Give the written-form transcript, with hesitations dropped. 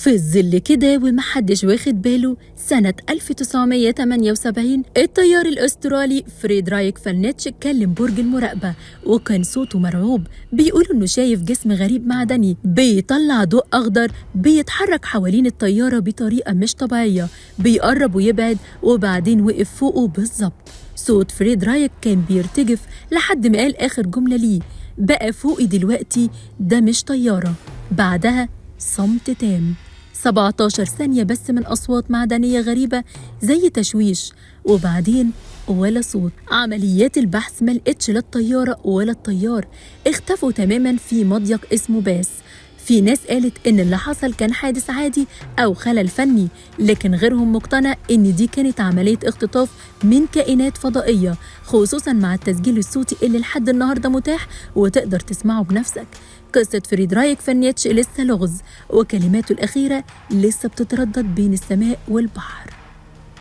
في الظل كده ومحدش واخد باله، سنة 1978 الطيار الأسترالي فريدرايك فالنيتش كلم برج المراقبة، وكان صوته مرعوب. بيقول إنه شايف جسم غريب معدني بيطلع ضوء أخضر بيتحرك حوالين الطيارة بطريقة مش طبيعية، بيقرب ويبعد وبعدين وقف فوقه بالظبط. صوت فريدرايك كان بيرتجف لحد ما قال آخر جملة ليه: بقى فوقي دلوقتي، ده مش طيارة. بعدها صمت تام، 17 ثانية بس من أصوات معدنية غريبة زي تشويش، وبعدين ولا صوت. عمليات البحث ملقتش لا الطيارة ولا الطيار، اختفوا تماما في مضيق اسمه باس. في ناس قالت إن اللي حصل كان حادث عادي أو خلل فني، لكن غيرهم مقتنع إن دي كانت عملية اختطاف من كائنات فضائية، خصوصا مع التسجيل الصوتي اللي لحد النهاردة متاح وتقدر تسمعه بنفسك. قصة فريدرايك فالنيتش لسه لغز، وكلماته الأخيرة لسه بتتردد بين السماء والبحر.